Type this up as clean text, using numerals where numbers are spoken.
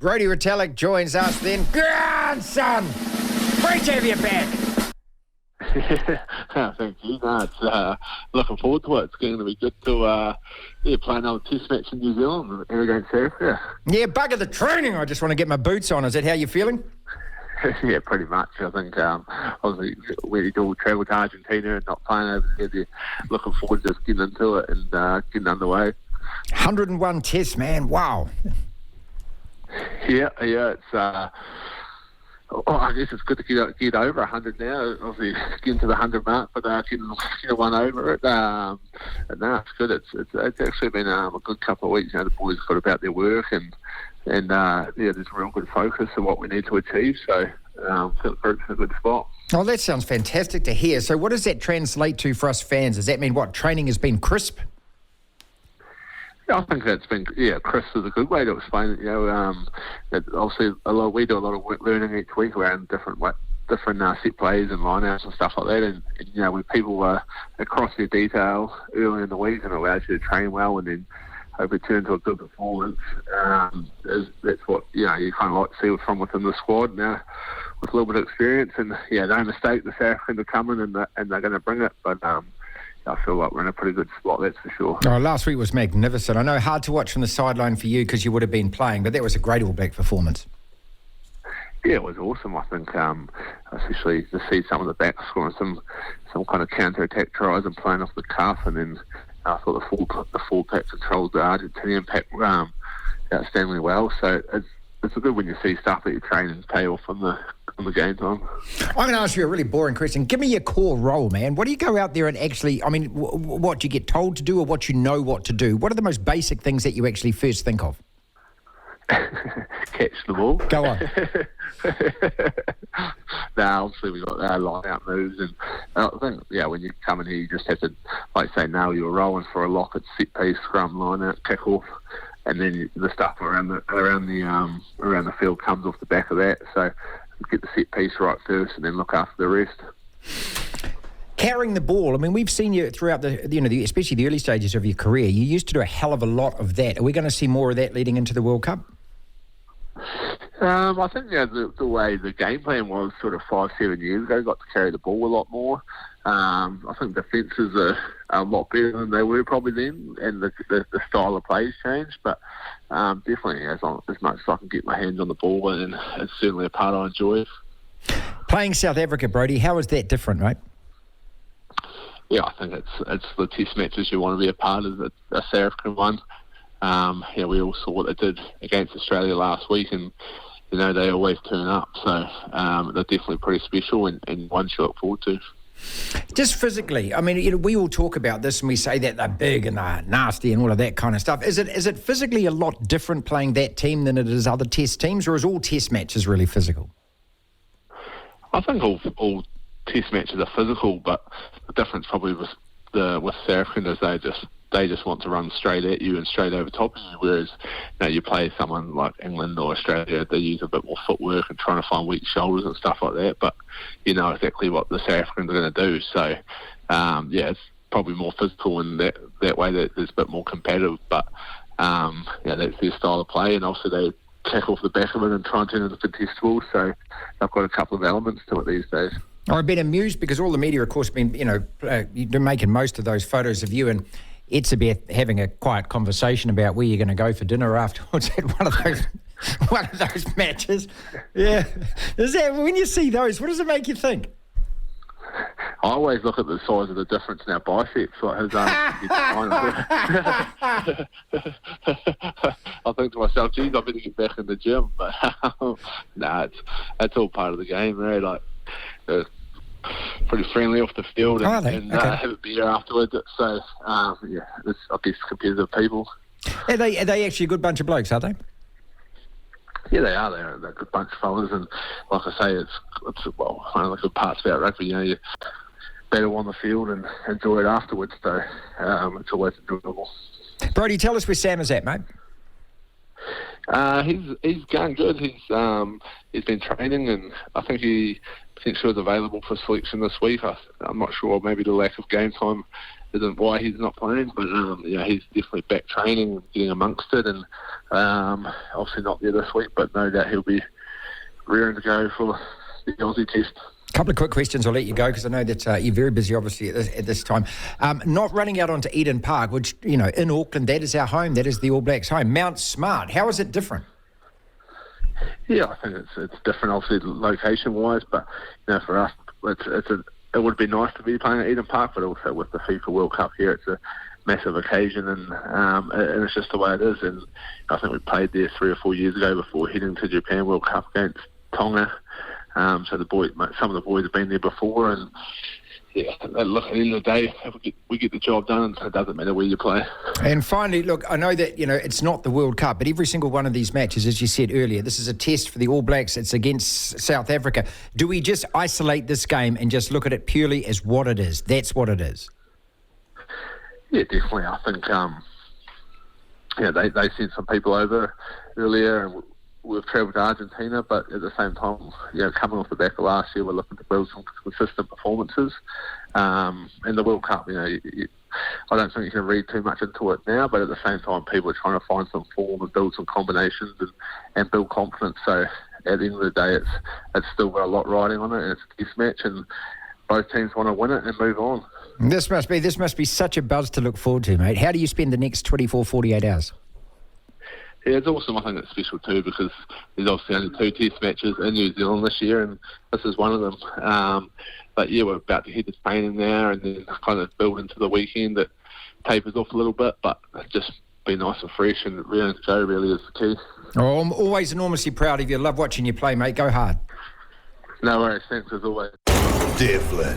Brodie Retallick joins us then. Good son! Great to have you back. Thank you. No, it's looking forward to it. It's going to be good to play another test match in New Zealand and against South Africa. Yeah, bugger the training. I just want to get my boots on. Is that how you're feeling? Yeah, pretty much. I think obviously we all travel to Argentina and not playing over there. Looking forward to just getting into it and getting underway. 101 tests, man. Wow. Yeah. It's. I guess it's good to get over 100 now. Obviously, getting to the 100 mark, but getting one over it. No, it's good. It's actually been a good couple of weeks. You know, the boys got about their work and there's a real good focus on what we need to achieve. So, the group's in a good spot. Oh, that sounds fantastic to hear. So, what does that translate to for us fans? Does that mean what training has been crisp? Yeah, I think that's been, crisp is a good way to explain it. You know, that obviously we do a lot of work learning each week around different set plays and lineouts and stuff like that. And you know, when people are across their detail early in the week and allows you to train well and then hopefully turn to a good performance, that's what you kind of like to see from within the squad now with a little bit of experience. And no mistake, the South Africans are coming and they're going to bring it. But I feel like we're in a pretty good spot, that's for sure. Oh, last week was magnificent. I know hard to watch from the sideline for you because you would have been playing, but that was a great All Black performance. Yeah, it was awesome. I think, especially to see some of the backs scoring some kind of counter-attack tries and playing off the cuff, and then I thought the full pack controlled the Argentinian pack outstandingly well. So it's good when you see stuff that you're training pay off on the game time. I'm going to ask you a really boring question. Give me your core role, man. What do you go out there and actually, what do you get told to do or what you know what to do? What are the most basic things that you actually first think of? Catch the ball. Go on. Obviously we've got line-out moves, and I think, when you come in here, you just have to, like say, nail your rolling for a lock at set piece, scrum, line-out, kick-off, and then the stuff around the field comes off the back of that. So get the set piece right first, and then look after the rest. Carrying the ball, we've seen you throughout especially the early stages of your career. You used to do a hell of a lot of that. Are we going to see more of that leading into the World Cup? I think the way the game plan was sort of 5-7 years ago, got to carry the ball a lot more. I think defences are a lot better than they were probably then, and the style of play has changed. But definitely, as much as I can get my hands on the ball, and it's certainly a part I enjoy. Playing South Africa, Brodie, how is that different, right? Yeah, I think it's the test matches you want to be a part of, the South African one. We all saw what they did against Australia last week, and they always turn up. So they're definitely pretty special and one to look forward to. Just physically, we all talk about this and we say that they're big and they're nasty and all of that kind of stuff. Is it physically a lot different playing that team than it is other test teams, or is all test matches really physical? I think all test matches are physical, but the difference probably with South African is they just want to run straight at you and straight over top of you, whereas you play someone like England or Australia, they use a bit more footwork and trying to find weak shoulders and stuff like that, but you know exactly what the South Africans are going to do. So it's probably more physical in that way, that it's a bit more competitive, but that's their style of play, and also they tackle off the back of it and try and turn it into contestable, so they've got a couple of elements to it these days. I've been amused because all the media, of course, been you're making most of those photos of you and it's about having a quiet conversation about where you're going to go for dinner afterwards at one of those matches. Yeah, is that when you see those? What does it make you think? I always look at the size of the difference in our biceps. Like his I think to myself, geez, I better get back in the gym. But it's all part of the game, right? Like. Pretty friendly off the field and have a beer afterwards. So, it's, I guess, competitive people. Are they actually a good bunch of blokes, are they? Yeah, they are. They're a good bunch of fellas, and like I say, it's one of the good parts about rugby. You battle on the field and enjoy it afterwards. So, it's always enjoyable. Brodie, tell us where Sam is at, mate. He's going good. He's been training, and I think he potentially was available for selection this week. I'm not sure. Maybe the lack of game time isn't why he's not playing, but he's definitely back training and getting amongst it, and obviously not there this week, but no doubt he'll be rearing to go for the Aussie Test. Couple of quick questions, I'll let you go because I know that you're very busy obviously at this time. Not running out onto Eden Park, which, in Auckland, that is our home, that is the All Blacks' home. Mount Smart, how is it different? Yeah, I think it's different, obviously location-wise, but for us, it would be nice to be playing at Eden Park, but also with the FIFA World Cup here, it's a massive occasion, and it's just the way it is. And I think we played there 3 or 4 years ago before heading to Japan World Cup against Tonga. So some of the boys have been there before, and look, at the end of the day, we get the job done, so it doesn't matter where you play. And finally, look, I know that, it's not the World Cup, but every single one of these matches, as you said earlier, this is a test for the All Blacks. It's against South Africa. Do we just isolate this game and just look at it purely as what it is? That's what it is. Yeah, definitely. I think, they sent some people over earlier, and we've travelled to Argentina, but at the same time, coming off the back of last year, we're looking to build some consistent performances. And the World Cup, I don't think you can read too much into it now, but at the same time, people are trying to find some form and build some combinations and build confidence. So at the end of the day, it's still got a lot riding on it, and it's a test match, and both teams want to win it and move on. This must be such a buzz to look forward to, mate. How do you spend the next 24, 48 hours? Yeah, it's awesome. I think it's special too because there's obviously only 2 test matches in New Zealand this year, and this is one of them. But yeah, we're about to head to training now and then kind of build into the weekend. It tapers off a little bit, but just be nice and fresh and ready to go really is the key. Oh, I'm always enormously proud of you. Love watching you play, mate. Go hard. No worries. Thanks as always. Devlin.